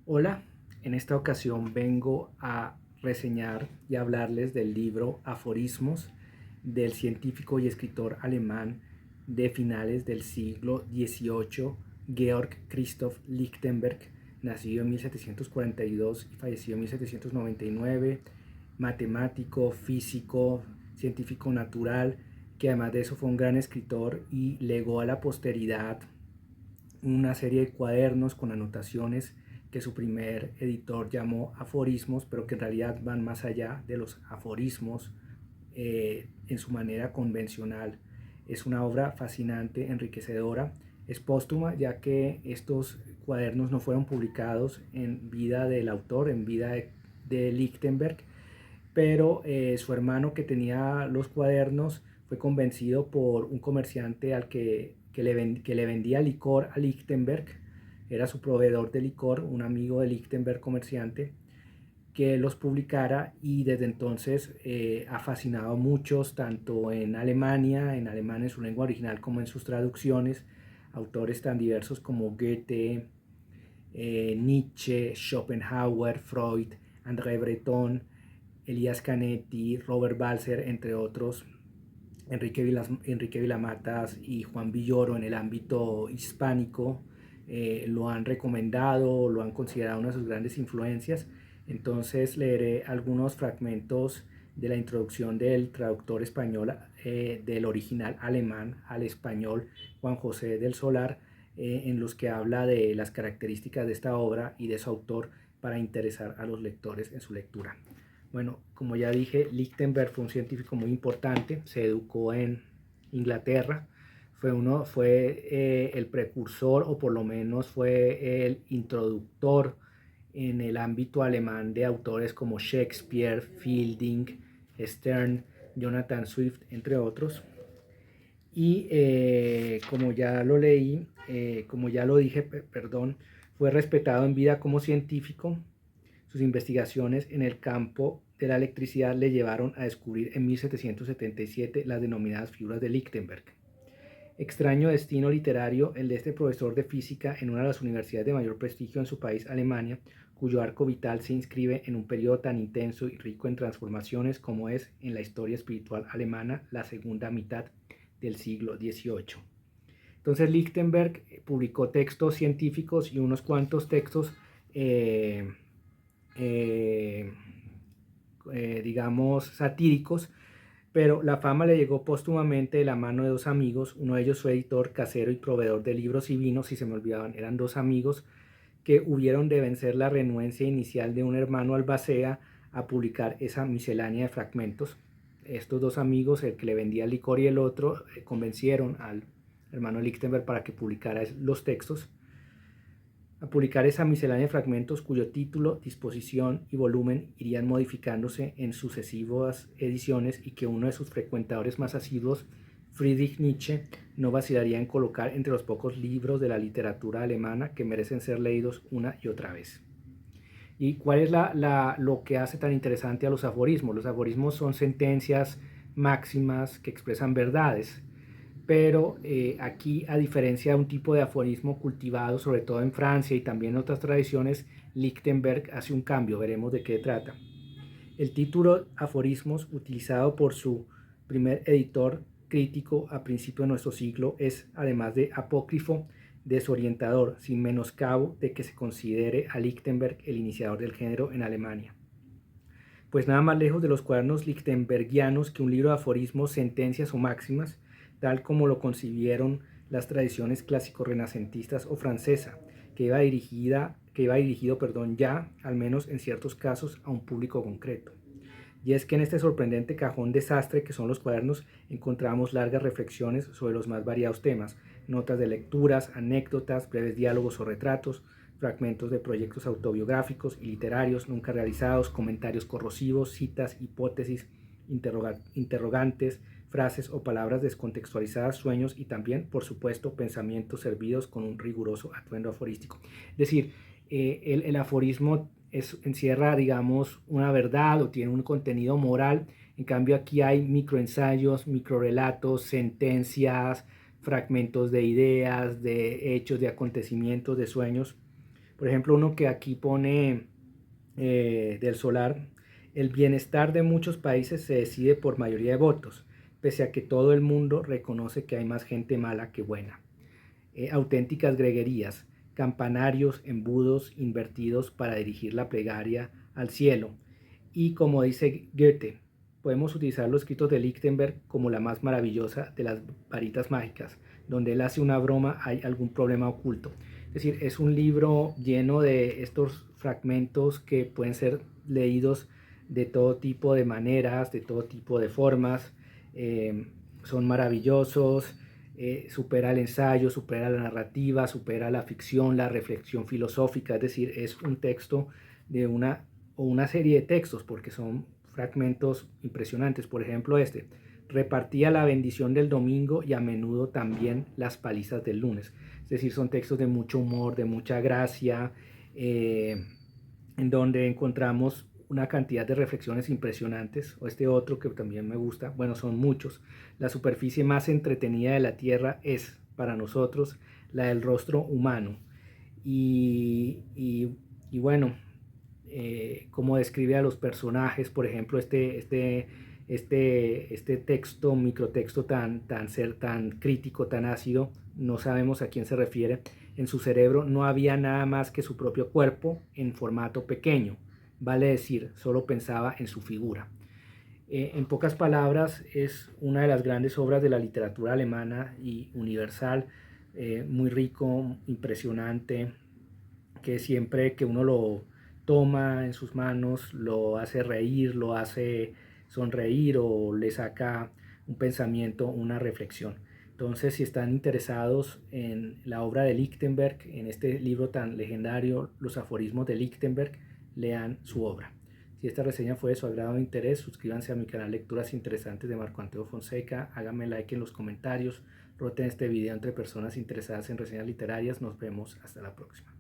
Hola, en esta ocasión vengo a reseñar y hablarles del libro Aforismos del científico y escritor alemán de finales del siglo XVIII, Georg Christoph Lichtenberg, nacido en 1742 y fallecido en 1799, matemático, físico, científico natural, que además de eso fue un gran escritor y legó a la posteridad una serie de cuadernos con anotaciones que su primer editor llamó aforismos, pero que en realidad van más allá de los aforismos en su manera convencional. Es una obra fascinante, enriquecedora. Es póstuma, ya que estos cuadernos no fueron publicados en vida del autor, en vida de Lichtenberg, pero su hermano, que tenía los cuadernos, fue convencido por un comerciante que le vendía licor a Lichtenberg. Era su proveedor de licor, un amigo de Lichtenberg, comerciante, que los publicara, y desde entonces ha fascinado a muchos, tanto en Alemania, en alemán en su lengua original, como en sus traducciones, autores tan diversos como Goethe, Nietzsche, Schopenhauer, Freud, André Breton, Elías Canetti, Robert Balser, entre otros, Enrique Vilamatas y Juan Villoro en el ámbito hispánico. Lo han recomendado, lo han considerado una de sus grandes influencias. Entonces leeré algunos fragmentos de la introducción del traductor español, del original alemán al español, Juan José del Solar, en los que habla de las características de esta obra y de su autor, para interesar a los lectores en su lectura. Bueno, como ya dije, Lichtenberg fue un científico muy importante, se educó en Inglaterra, fue el precursor, o por lo menos fue el introductor en el ámbito alemán, de autores como Shakespeare, Fielding, Stern, Jonathan Swift, entre otros. Y como ya lo leí, como ya lo dije, perdón, fue respetado en vida como científico. Sus investigaciones en el campo de la electricidad le llevaron a descubrir en 1777 las denominadas figuras de Lichtenberg. Extraño destino literario el de este profesor de física en una de las universidades de mayor prestigio en su país, Alemania, cuyo arco vital se inscribe en un periodo tan intenso y rico en transformaciones como es en la historia espiritual alemana, la segunda mitad del siglo XVIII. Entonces Lichtenberg publicó textos científicos y unos cuantos textos eh, eh, digamos, satíricos, pero la fama le llegó póstumamente de la mano de dos amigos. Uno de ellos, su editor casero y proveedor de libros y vinos, si se me olvidaban, eran dos amigos que hubieron de vencer la renuencia inicial de un hermano albacea a publicar esa miscelánea de fragmentos. Estos dos amigos, el que le vendía licor y el otro, convencieron al hermano Lichtenberg para que publicara los textos, a publicar esa miscelánea de fragmentos, cuyo título, disposición y volumen irían modificándose en sucesivas ediciones, y que uno de sus frecuentadores más asiduos, Friedrich Nietzsche, no vacilaría en colocar entre los pocos libros de la literatura alemana que merecen ser leídos una y otra vez. ¿Y cuál es lo que hace tan interesante a los aforismos? Los aforismos son sentencias máximas que expresan verdades, pero aquí, a diferencia de un tipo de aforismo cultivado sobre todo en Francia y también en otras tradiciones, Lichtenberg hace un cambio. Veremos de qué trata. El título aforismos, utilizado por su primer editor crítico a principios de nuestro siglo, es, además de apócrifo, desorientador, sin menoscabo de que se considere a Lichtenberg el iniciador del género en Alemania. Pues nada más lejos de los cuadernos lichtenbergianos que un libro de aforismos, sentencias o máximas, tal como lo concibieron las tradiciones clásico-renacentistas o francesa, que iba dirigido, ya, al menos en ciertos casos, a un público concreto. Y es que en este sorprendente cajón desastre que son los cuadernos encontramos largas reflexiones sobre los más variados temas, notas de lecturas, anécdotas, breves diálogos o retratos, fragmentos de proyectos autobiográficos y literarios nunca realizados, comentarios corrosivos, citas, hipótesis, interrogantes, frases o palabras descontextualizadas, sueños y también, por supuesto, pensamientos servidos con un riguroso atuendo aforístico. Es decir, el aforismo encierra, digamos, una verdad o tiene un contenido moral. En cambio, aquí hay microensayos, microrelatos, sentencias, fragmentos de ideas, de hechos, de acontecimientos, de sueños. Por ejemplo, uno que aquí pone del Solar: el bienestar de muchos países se decide por mayoría de votos, pese a que todo el mundo reconoce que hay más gente mala que buena. Auténticas greguerías, campanarios, embudos invertidos para dirigir la plegaria al cielo. Y como dice Goethe, podemos utilizar los escritos de Lichtenberg como la más maravillosa de las varitas mágicas. Donde él hace una broma hay algún problema oculto. Es decir, es un libro lleno de estos fragmentos que pueden ser leídos de todo tipo de maneras, de todo tipo de formas. Son maravillosos. Supera el ensayo, supera la narrativa, supera la ficción, la reflexión filosófica. Es decir, es un texto de una serie de textos, porque son fragmentos impresionantes. Por ejemplo, repartía la bendición del domingo y a menudo también las palizas del lunes. Es decir, son textos de mucho humor, de mucha gracia, en donde encontramos una cantidad de reflexiones impresionantes. O otro que también me gusta, bueno, son muchos: la superficie más entretenida de la tierra es, para nosotros, la del rostro humano. Y bueno, cómo describe a los personajes. Por ejemplo, este texto, microtexto tan crítico, tan ácido, no sabemos a quién se refiere. En su cerebro no había nada más que su propio cuerpo en formato pequeño, vale decir, solo pensaba en su figura. En pocas palabras, es una de las grandes obras de la literatura alemana y universal, muy rico, impresionante, que siempre que uno lo toma en sus manos lo hace reír, lo hace sonreír o le saca un pensamiento, una reflexión. Entonces, si están interesados en la obra de Lichtenberg, en este libro tan legendario, Los aforismos de Lichtenberg, lean su obra. Si esta reseña fue de su agrado o interés, suscríbanse a mi canal Lecturas Interesantes de Marco Antonio Fonseca, háganme like en los comentarios, roten este video entre personas interesadas en reseñas literarias. Nos vemos hasta la próxima.